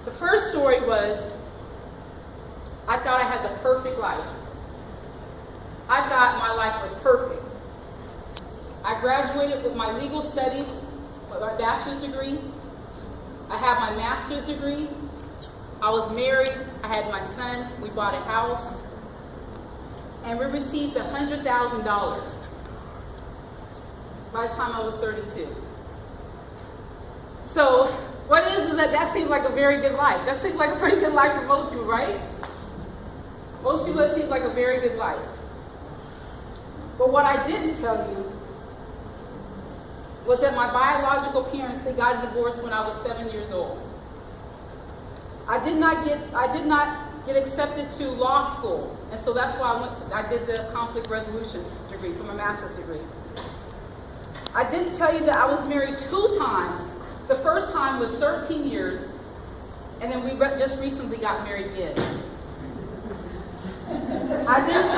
The first story was, I thought I had the perfect life. I thought my life was perfect. I graduated with my legal studies, with my bachelor's degree. I had my master's degree. I was married. I had my son. We bought a house. And we received $100,000 by the time I was 32. So what it is that seems like a very good life. That seems like a pretty good life for most people, right? Most people, it seems like a very good life. But what I didn't tell you was that my biological parents, they got a divorce when I was 7 years old. I did not get accepted to law school, and so that's why I did the conflict resolution degree for my master's degree. I didn't tell you that I was married 2 times. The first time was 13 years, and then we just recently got married again. I didn't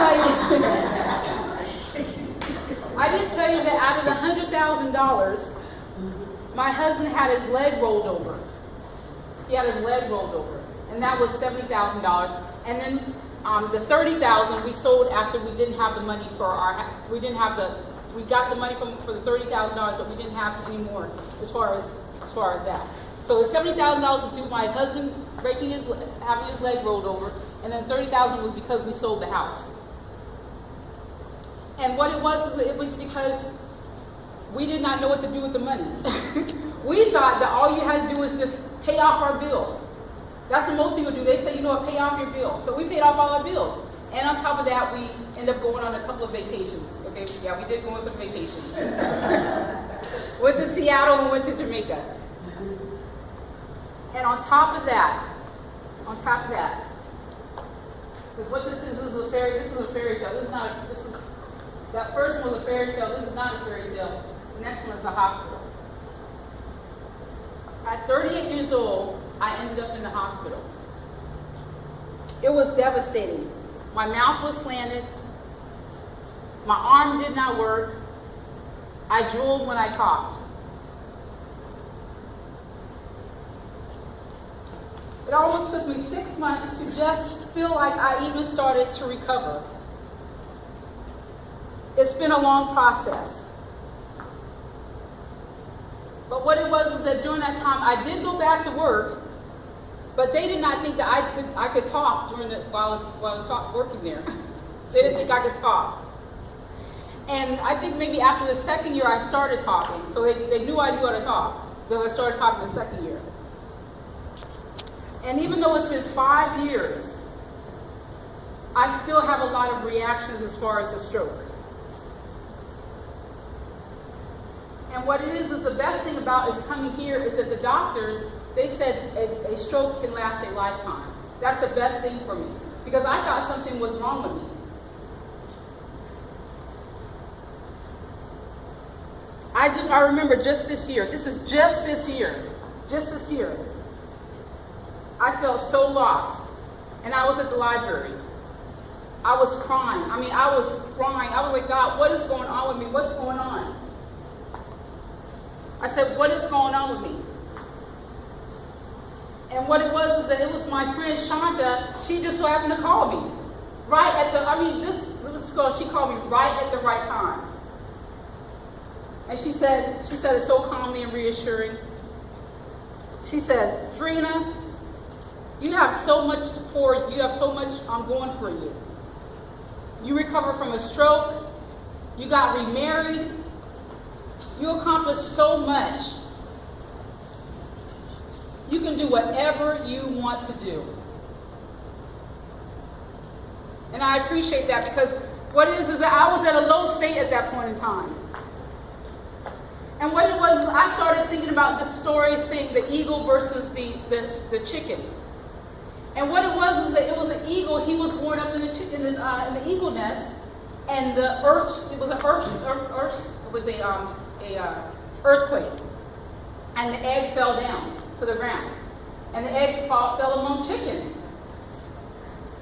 tell you that out of the $100,000, my husband had his leg rolled over. He had his leg rolled over, and that was $70,000. And then the $30,000 we sold after we didn't have the money for our. We got the money for the $30,000, but we didn't have any more as far as that. So the $70,000 was due my husband having his leg rolled over, and then $30,000 was because we sold the house. And what it was because we did not know what to do with the money. We thought that all you had to do was just pay off our bills. That's what most people do. They say, you know what, pay off your bills. So we paid off all our bills. And on top of that, we ended up going on a couple of vacations. Okay, yeah, we did go on some vacations. Went to Seattle and went to Jamaica. And on top of that, because what this is a fairy tale. That first one was a fairy tale. This is not a fairy tale. The next one is a hospital. At 38 years old, I ended up in the hospital. It was devastating. My mouth was slanted. My arm did not work. I drooled when I talked. It almost took me 6 months to just feel like I even started to recover. It's been a long process. But what it was that during that time, I did go back to work, but they did not think that I could talk while I was working there. So they didn't think I could talk. And I think maybe after the second year, I started talking. So they knew I knew how to talk, because I started talking the second year. And even though it's been 5 years, I still have a lot of reactions as far as the stroke. And what it is the best thing about is coming here is that the doctors, they said a stroke can last a lifetime. That's the best thing for me, because I thought something was wrong with me. I remember just this year, I felt so lost, and I was at the library. I was crying. I was like, God, what is going on with me? What's going on? I said, what is going on with me? And what it was is that it was my friend Shanta. She just so happened to call me. This girl, she called me right at the right time. And she said it so calmly and reassuring. She says, Drina, you have so much going for you. You recovered from a stroke. You got remarried. You accomplished so much. You can do whatever you want to do. And I appreciate that, because what it is that I was at a low state at that point in time. And what it was, I started thinking about the story saying the eagle versus the chicken. And what it was is that it was an eagle. He was born up in the eagle nest, and the earth. It was an earthquake, and the egg fell down to the ground, and the egg fell among chickens.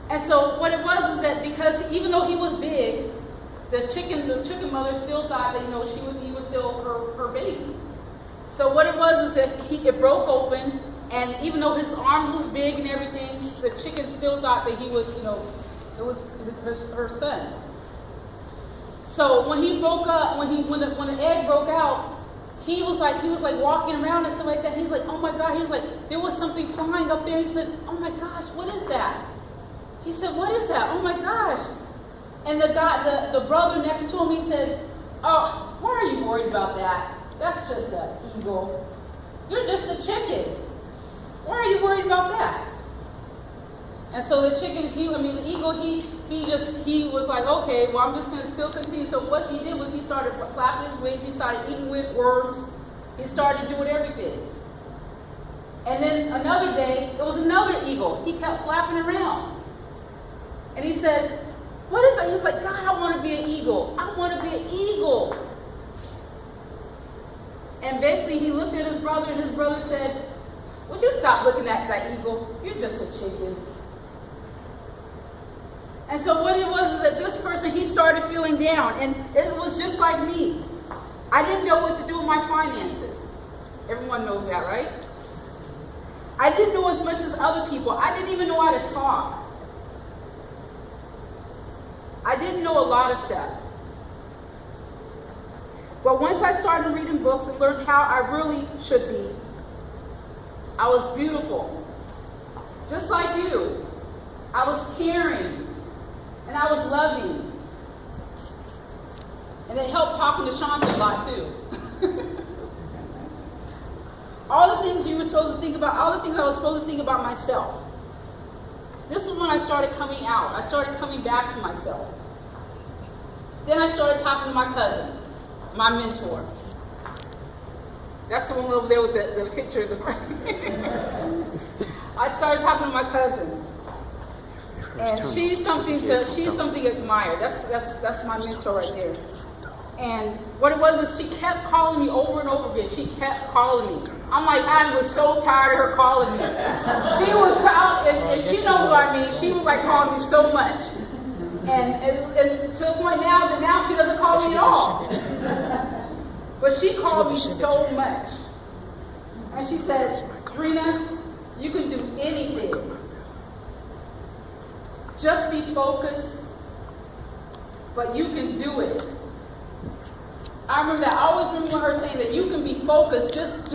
And so what it was is that because even though he was big, the chicken mother still thought that he was still her baby. So what it was is that it broke open, And even though his arms was big and everything, the chicken still thought that he was, it was her son. So when he broke up, when the egg broke out, he was like walking around and stuff like that. He's like, oh my God. He was like, there was something flying up there. He said, oh my gosh, what is that? He said, what is that? Oh my gosh. And the brother next to him, he said, oh, why are you worried about that? That's just an eagle. You're just a chicken. Why are you worried about that? And so the chicken, the eagle, he was like, okay, well, I'm just going to still continue. So what he did was he started flapping his wings. He started eating worms. He started doing everything. And then another day, there was another eagle. He kept flapping around. And he said, what is that? He was like, God, I want to be an eagle. I want to be an eagle. And basically, he looked at his brother, and his brother said, would you stop looking at that eagle? You're just a chicken. And so what it was is that this person, he started feeling down. And it was just like me. I didn't know what to do with my finances. Everyone knows that, right? I didn't know as much as other people. I didn't even know how to talk. I didn't know a lot of stuff. But once I started reading books and learned how I really should be, I was beautiful. Just like you. I was caring. And I was loving. And it helped talking to Shanta a lot too. All the things you were supposed to think about, all the things I was supposed to think about myself. This is when I started coming out. I started coming back to myself. Then I started talking to my cousin, my mentor. That's the one over there with the picture of the I started talking to my cousin. And she's something to admire. That's my mentor right there. And what it was is she kept calling me over and over again. She kept calling me. I'm like, I was so tired of her calling me. She was out, and she knows what I mean. She was like calling me so much. And to the point now that now she doesn't call me at all. But she called me so much. And she said, Drina, you can do anything. Just be focused, but you can do it. I remember that. I always remember her saying that you can be focused, just